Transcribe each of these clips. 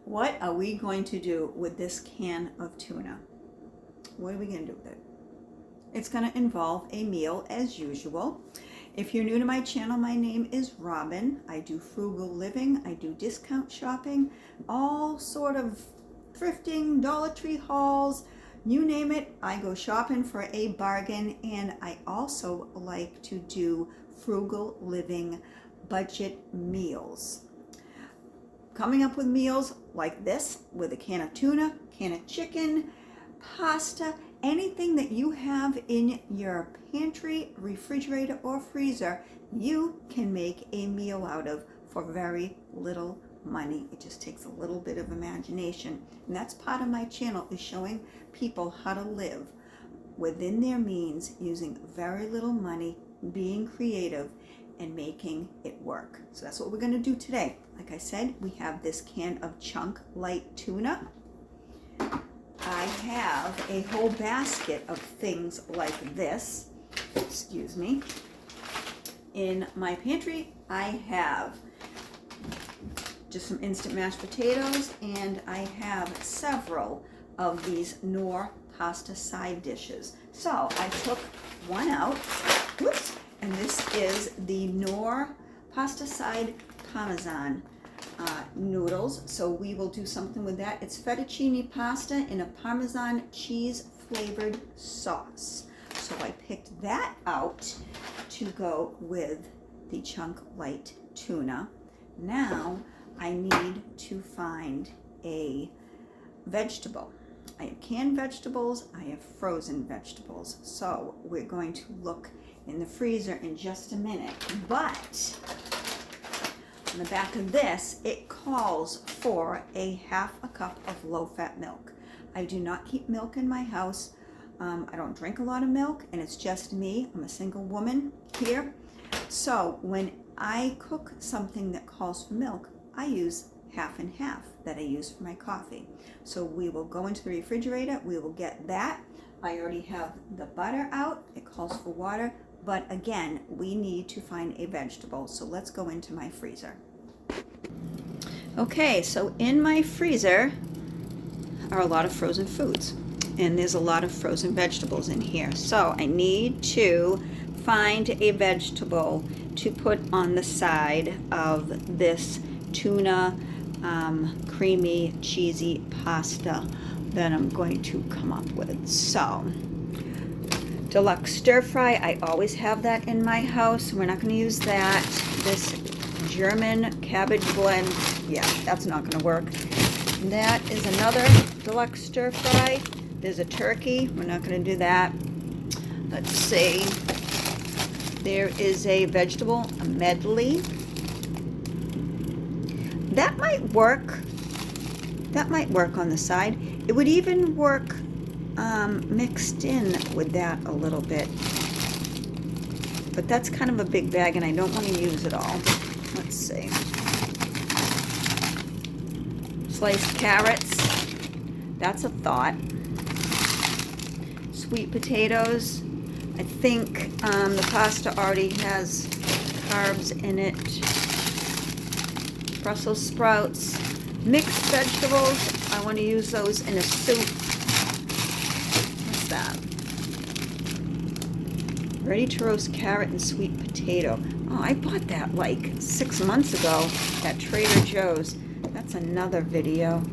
What are we going to do with this can of tuna? What are we going to do with it? It's going to involve a meal as usual. If you're new to my channel, my name is Robin. I do frugal living. I do discount shopping, all sort of thrifting, Dollar Tree hauls, you name it. I go shopping for a bargain, and I also like to do frugal living budget meals. Coming up with meals like this with a can of tuna, can of chicken, pasta, anything that you have in your pantry, refrigerator, or freezer, you can make a meal out of for very little money. It just takes a little bit of imagination. And that's part of my channel, is showing people how to live within their means using very little money, being creative, and making it work. So that's what we're going to do today. Like I said, we have this can of chunk light tuna. I have a whole basket of things like this, excuse me. In my pantry, I have just some instant mashed potatoes, and I have several of these Knorr pasta side dishes. So I took one out, whoops, and this is the Knorr pasta side Parmesan noodles. So we will do something with that. It's fettuccine pasta in a Parmesan cheese flavored sauce. So I picked that out to go with the chunk light tuna. Now I need to find a vegetable. I have canned vegetables, I have frozen vegetables. So we're going to look in the freezer in just a minute. But on the back of this, it calls for a half a cup of low-fat milk. I do not keep milk in my house. I don't drink a lot of milk, and it's just me. I'm a single woman here. So when I cook something that calls for milk, I use half and half that I use for my coffee. So we will go into the refrigerator, we will get that. I already have the butter out, it calls for water, but again, we need to find a vegetable. So let's go into my freezer. Okay, so in my freezer are a lot of frozen foods, and there's a lot of frozen vegetables in here. So I need to find a vegetable to put on the side of this tuna creamy cheesy pasta that I'm going to come up with. So deluxe stir fry, I always have that in my house. We're not going to use that. This German cabbage blend, yeah, that's not going to work. That is another deluxe stir fry. There's a turkey, we're not going to do that. Let's see, there is a vegetable, a medley. That might work. That might work on the side. It would even work mixed in with that a little bit. But that's kind of a big bag, and I don't want to use it all. Let's see. Sliced carrots. That's a thought. Sweet potatoes. I think the pasta already has carbs in it. Brussels sprouts, mixed vegetables. I want to use those in a soup. What's that? Ready to roast carrot and sweet potato. Oh, I bought that like 6 months ago at Trader Joe's. That's another video.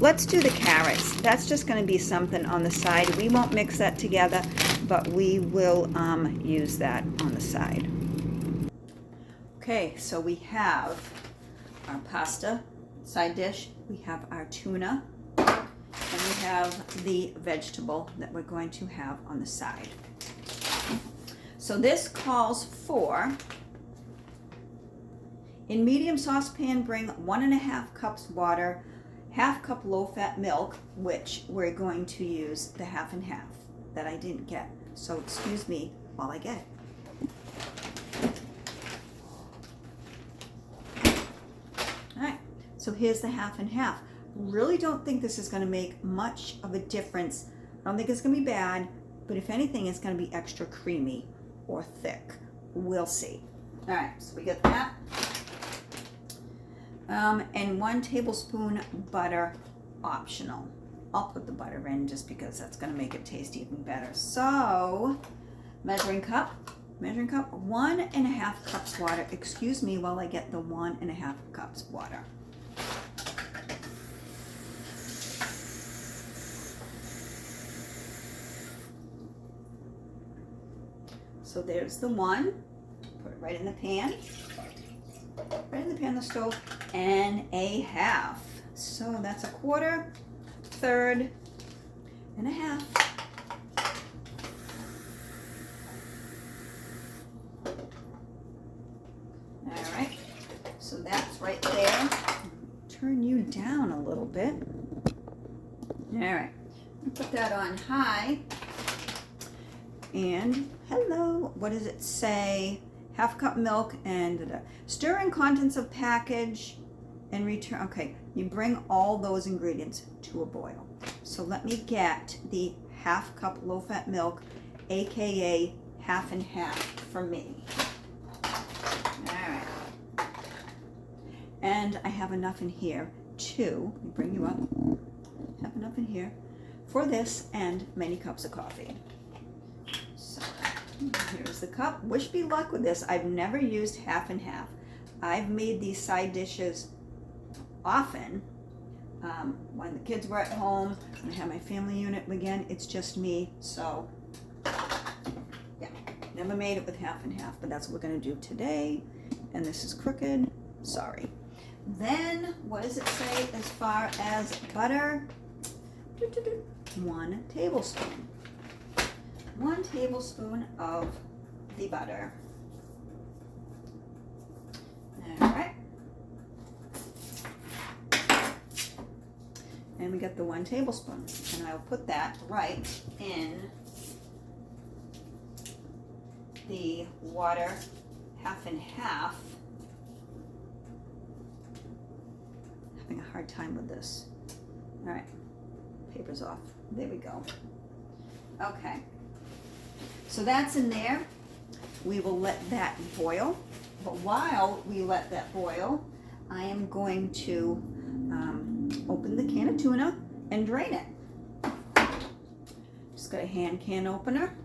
Let's do the carrots. That's just going to be something on the side. We won't mix that together, but we will use that on the side. Okay, so we have our pasta side dish, we have our tuna, and we have the vegetable that we're going to have on the side. So this calls for, in medium saucepan, bring 1.5 cups water, half cup low-fat milk, which we're going to use the half and half that I didn't get. So excuse me while I get it. So here's the half and half. Really don't think this is going to make much of a difference. I don't think it's going to be bad, but if anything, it's going to be extra creamy or thick. We'll see. All right, so we get that. And 1 tablespoon butter, optional. I'll put the butter in just because that's going to make it taste even better. So, measuring cup, 1.5 cups water. Excuse me while I get the 1.5 cups water. So there's the 1. Put it right in the pan. Right in the pan on the stove. And 1/2. So that's 1/4, 1/3, and 1/2. All right. So that's right there. Turn you down a little bit. All right. Put that on high. And hello, what does it say? 1/2 cup milk and stir in contents of package and return. Okay, you bring all those ingredients to a boil. So let me get the 1/2 cup low-fat milk, aka 1/2 and 1/2 for me. All right. And I have enough in here to, let me bring you up, have enough in here for this and many cups of coffee. So here's the cup. Wish me luck with this. I've never used 1/2 and 1/2. I've made these side dishes often when the kids were at home, when I have my family unit. Again, it's just me, so yeah, never made it with 1/2 and 1/2, but that's what we're going to do today. And this is crooked, sorry. Then what does it say as far as butter? 1 tablespoon. 1 tablespoon of the butter. All right. And we got the 1 tablespoon. And I'll put that right in the water, 1/2 and 1/2. Having a hard time with this. All right, paper's off. There we go. Okay. So that's in there. We will let that boil. But while we let that boil, I am going to open the can of tuna and drain it. Just got a hand can opener.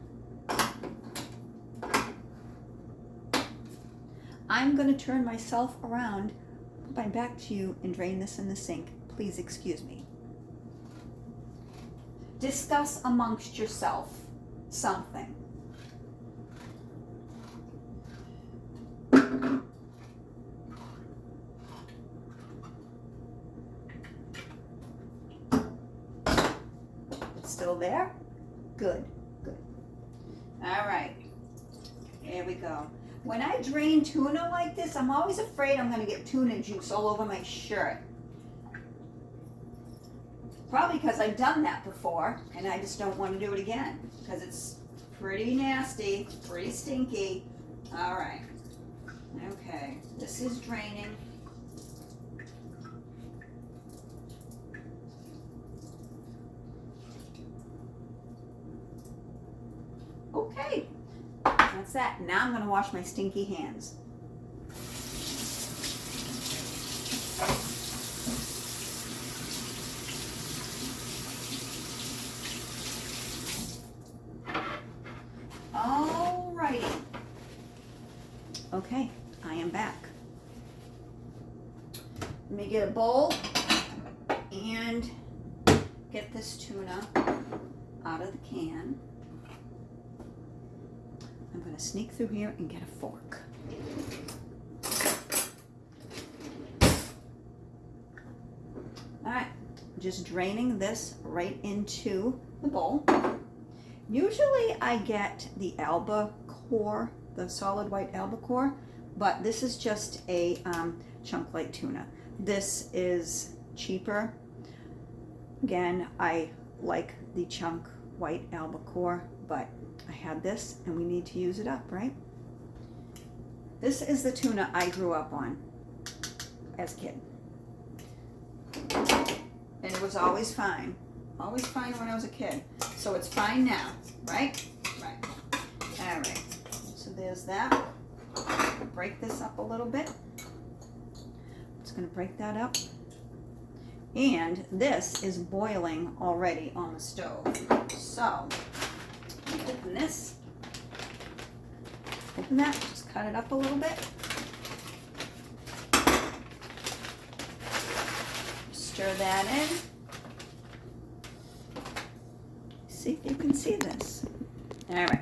I'm going to turn myself around, put my back to you, and drain this in the sink. Please excuse me. Discuss amongst yourself something. It's still there? Good, good. All right, here we go. When I drain tuna like this, I'm always afraid I'm going to get tuna juice all over my shirt. Probably because I've done that before, and I just don't want to do it again, because it's pretty nasty, pretty stinky. All right. Okay, this is draining. Okay, that's that. Now I'm going to wash my stinky hands. Alrighty. Okay, I am back. Let me get a bowl and get this tuna out of the can. I'm going to sneak through here and get a fork. All right, just draining this right into the bowl. Usually I get the albacore, the solid white albacore, but this is just a chunk light tuna. This is cheaper. Again, I like the chunk white albacore, but I had this and we need to use it up, right? This is the tuna I grew up on as a kid. And it was always fine. Always fine when I was a kid. So it's fine now, right? Right. All right. So there's that. Break this up a little bit. I'm just going to break that up. And this is boiling already on the stove. So, open this. Open that, just cut it up a little bit. Stir that in. See if you can see this. All right.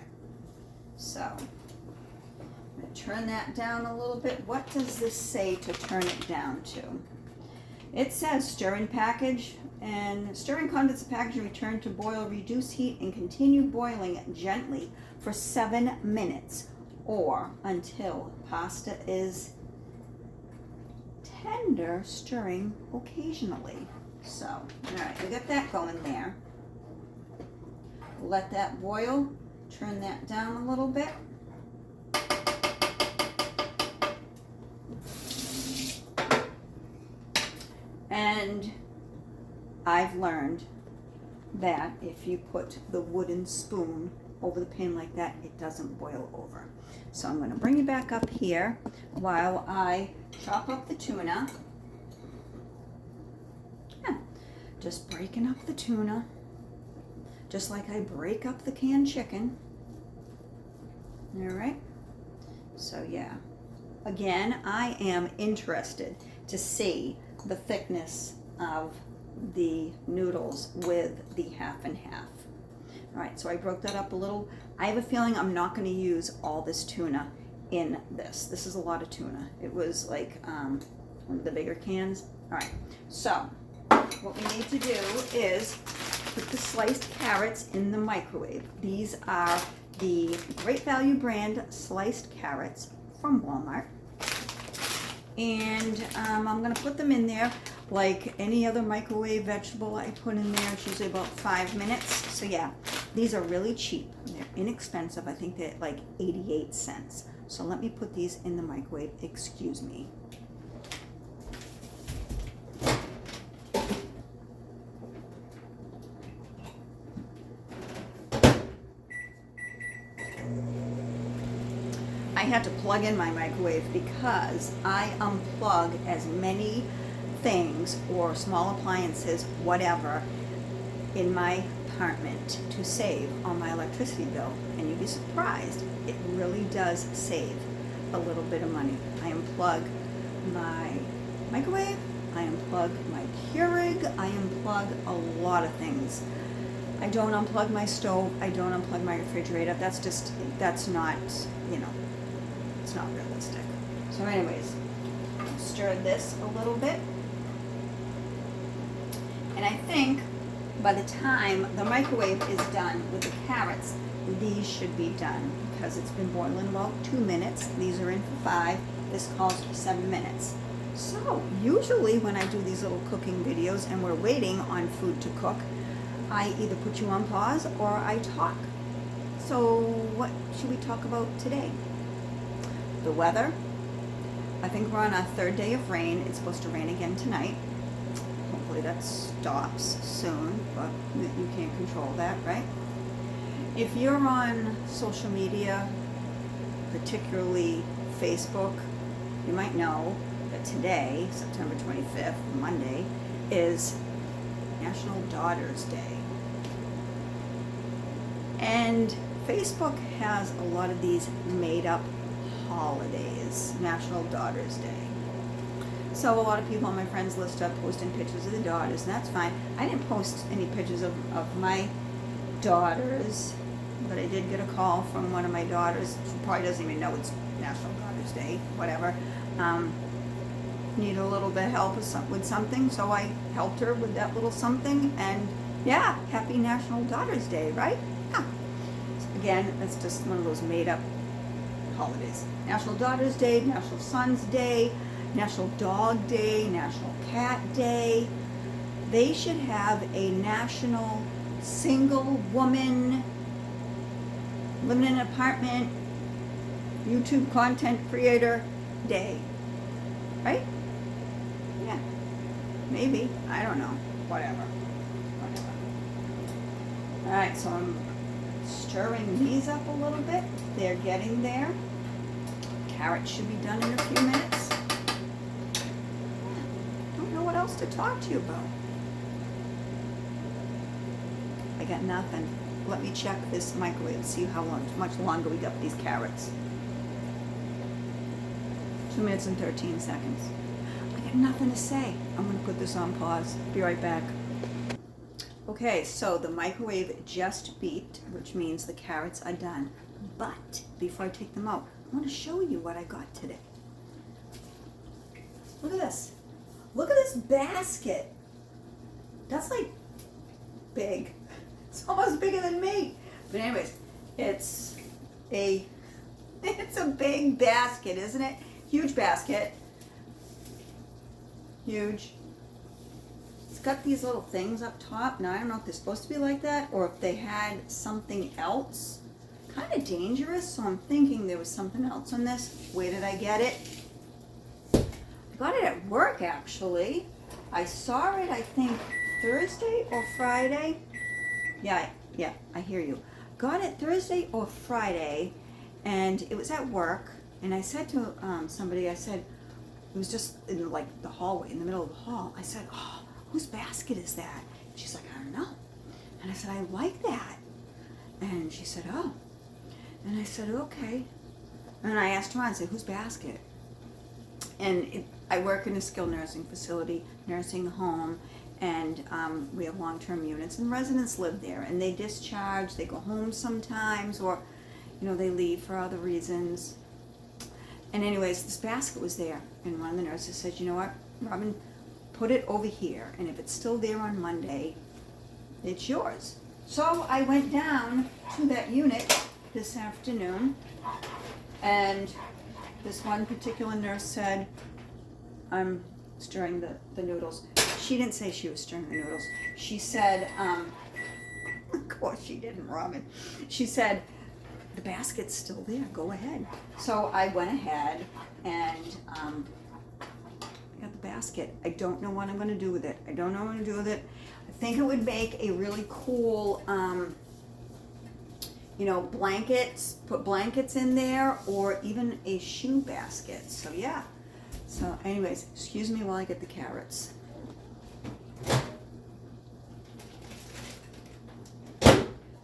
So, I'm going to turn that down a little bit. What does this say to turn it down to? It says stir in package, and stirring contents of package, return to boil, reduce heat, and continue boiling gently for 7 minutes or until pasta is tender, stirring occasionally. So, all right, we got that going there. Let that boil. Turn that down a little bit. And I've learned that if you put the wooden spoon over the pan like that, it doesn't boil over. So I'm going to bring you back up here while I chop up the tuna. Yeah, just breaking up the tuna, just like I break up the canned chicken. All right. So yeah, again, I am interested to see the thickness of the noodles with the half and half. All right, so I broke that up a little. I have a feeling I'm not going to use all this tuna in this. This is a lot of tuna. It was like one of the bigger cans. All right, so what we need to do is put the sliced carrots in the microwave. These are the Great Value brand sliced carrots from Walmart. And I'm going to put them in there like any other microwave vegetable I put in there. It's usually about 5 minutes. So yeah, these are really cheap. They're inexpensive. I think they're like 88 cents. So let me put these in the microwave. Excuse me. I had to plug in my microwave because I unplug as many things or small appliances, whatever, in my apartment to save on my electricity bill. And you'd be surprised, it really does save a little bit of money. I unplug my microwave, I unplug my Keurig, I unplug a lot of things. I don't unplug my stove, I don't unplug my refrigerator. That's not, you know, it's not realistic. So anyways, stir this a little bit. And I think by the time the microwave is done with the carrots, these should be done because it's been boiling about 2 minutes. These are in for 5. This calls for 7 minutes. So usually when I do these little cooking videos and we're waiting on food to cook, I either put you on pause or I talk. So what should we talk about today? The weather. I think we're on our 3rd day of rain. It's supposed to rain again tonight. Hopefully that stops soon, but you can't control that, right? If you're on social media, particularly Facebook, you might know that today, September 25th, Monday, is National Daughters Day. And Facebook has a lot of these made-up holidays, National Daughters Day. So a lot of people on my friends list are posting pictures of the daughters, and that's fine. I didn't post any pictures of my daughters, but I did get a call from one of my daughters. She probably doesn't even know it's National Daughters Day, whatever. Need a little bit of help with something, so I helped her with that little something, and yeah, happy National Daughters Day, right? Yeah. So again, that's just one of those made-up holidays. National Daughters Day, National Sons Day, National Dog Day, National Cat Day. They should have a National Single Woman Living in an Apartment YouTube Content Creator Day, right? Yeah, maybe, I don't know, whatever. All right, so I'm stirring these up a little bit. They're getting there. Carrots should be done in a few minutes. to talk to you about. I got nothing. Let me check this microwave, see how much longer we got these carrots. 2 minutes and 13 seconds. I got nothing to say. I'm gonna put this on pause. Be right back. Okay, so the microwave just beeped, which means the carrots are done. But before I take them out, I want to show you what I got today. Look at this. Look at this basket. That's like big. It's almost bigger than me. But anyways, it's a big basket, isn't it? Huge basket. Huge. It's got these little things up top. Now I don't know if they're supposed to be like that or if they had something else. Kind of dangerous, so I'm thinking there was something else on this. Where did I get it? I got it at work, actually. I saw it, I think, Thursday or Friday. Yeah, I hear you. Got it Thursday or Friday, and it was at work. And I said to somebody, I said, it was just in like the hallway, in the middle of the hall. I said, oh, whose basket is that? And she's like, I don't know. And I said, I like that. And she said, oh. And I said, okay. And I asked her, I said, whose basket? And I work in a skilled nursing facility, nursing home, and we have long-term units, and residents live there, and they discharge, they go home sometimes, or, you know, they leave for other reasons. And anyways, this basket was there, and one of the nurses said, you know what, Robin, put it over here, and if it's still there on Monday, it's yours. So I went down to that unit this afternoon, and this one particular nurse said, I'm stirring the noodles. She didn't say she was stirring the noodles. She said, of course she didn't, Robin. She said, the basket's still there, go ahead. So I went ahead and got the basket. I don't know what I'm gonna do with it. I don't know what I'm gonna do with it. I think it would make a really cool, you know, blankets, put blankets in there, or even a shoe basket. So yeah. So anyways, excuse me while I get the carrots.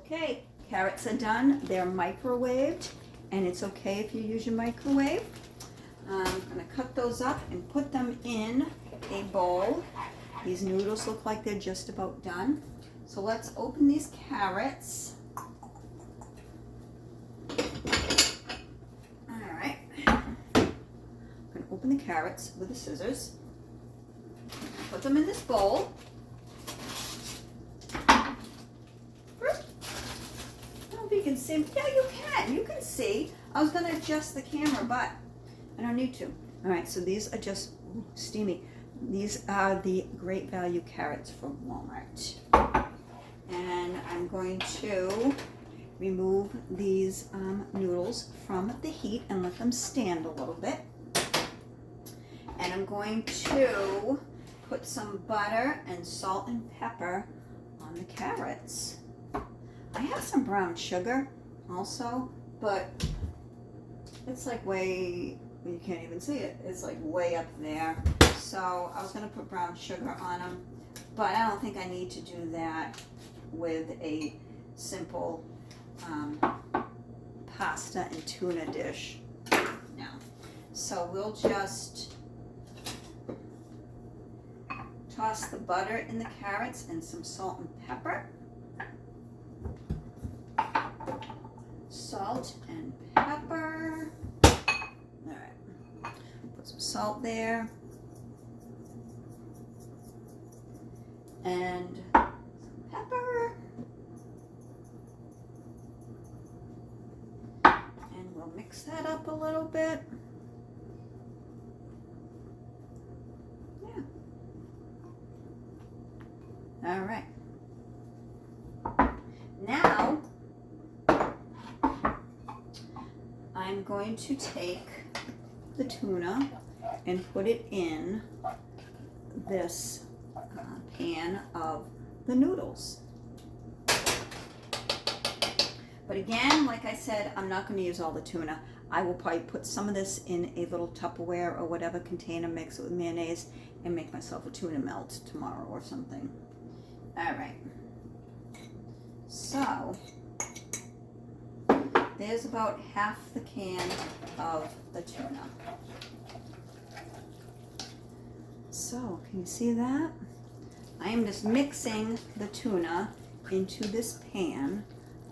Okay, carrots are done. They're microwaved, and it's okay if you use your microwave. I'm gonna cut those up and put them in a bowl. These noodles look like they're just about done. So let's open these carrots. Alright. I'm going to open the carrots with the scissors. Put them in this bowl. First, I don't know if you can see. Yeah, you can. You can see. I was going to adjust the camera, but I don't need to. Alright, so these are just steamy. These are the Great Value carrots from Walmart. And I'm going to remove these noodles from the heat and let them stand a little bit. And I'm going to put some butter and salt and pepper on the carrots. I have some brown sugar also, but it's like way, you can't even see it. It's like way up there. So I was going to put brown sugar on them, but I don't think I need to do that with a simple pasta and tuna dish. No. So we'll just toss the butter in the carrots and some salt and pepper. Salt and pepper. Alright. Put some salt there. And some pepper. And we'll mix that up a little bit. Yeah. All right. Now, I'm going to take the tuna and put it in this pan of the noodles. But again, like I said, I'm not going to use all the tuna. I will probably put some of this in a little Tupperware or whatever container, mix it with mayonnaise, and make myself a tuna melt tomorrow or something. All right. So there's about half the can of the tuna. So can you see that? I am just mixing the tuna into this pan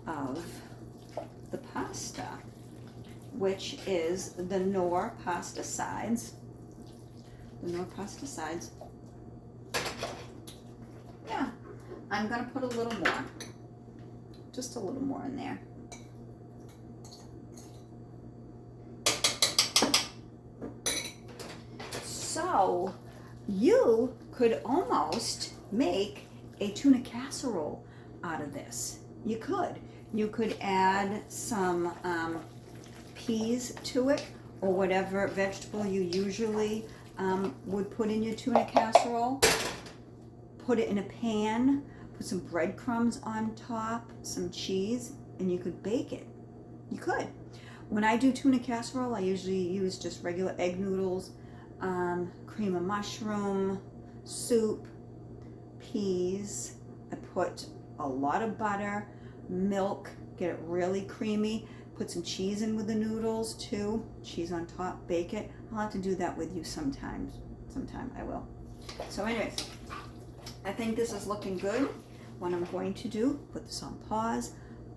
of the pasta, which is the Knorr pasta sides. The Knorr pasta sides. Yeah, I'm gonna put a little more, just a little more in there. So you could almost make a tuna casserole out of this. You could add some peas to it, or whatever vegetable you usually would put in your tuna casserole. Put it in a pan, put some breadcrumbs on top, some cheese, and you could bake it. You could. When I do tuna casserole, I usually use just regular egg noodles, cream of mushroom, soup, peas. I put a lot of butter, milk, get it really creamy. Put some cheese in with the noodles too. Cheese on top, bake it. I'll have to do that with you sometime I will. So anyways, I think this is looking good. What I'm going to do, put this on pause,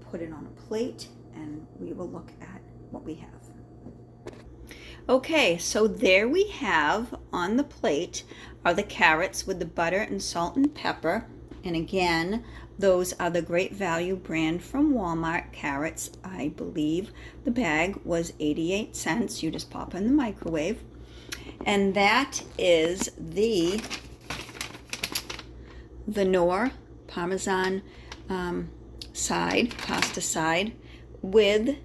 put it on a plate, and we will look at what we have. Okay, so there we have on the plate are the carrots with the butter and salt and pepper. And again, those are the Great Value brand from Walmart carrots. I believe the bag was 88 cents. You just pop in the microwave. And that is the Knorr Parmesan pasta side with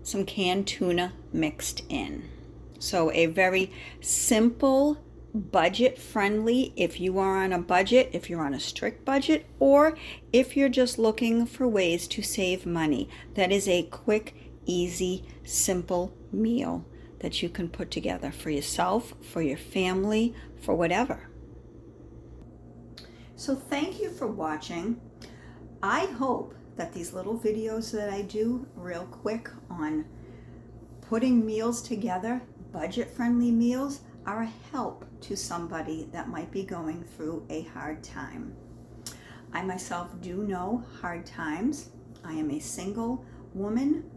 some canned tuna mixed in. So a very simple, budget-friendly, if you are on a budget, if you're on a strict budget, or if you're just looking for ways to save money. That is a quick, easy, simple meal that you can put together for yourself, for your family, for whatever. So thank you for watching. I hope that these little videos that I do real quick on putting meals together, budget-friendly meals, are a help to somebody that might be going through a hard time. I myself do know hard times. I am a single woman.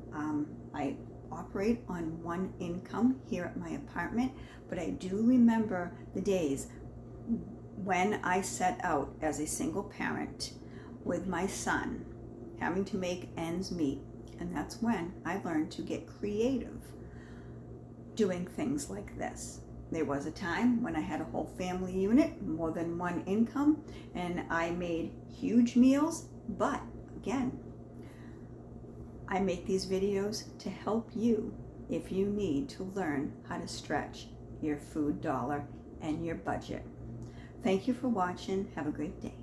I operate on one income here at my apartment, but I do remember the days when I set out as a single parent with my son, having to make ends meet, and that's when I learned to get creative doing things like this. There was a time when I had a whole family unit, more than one income, and I made huge meals, but again, I make these videos to help you if you need to learn how to stretch your food dollar and your budget. Thank you for watching. Have a great day.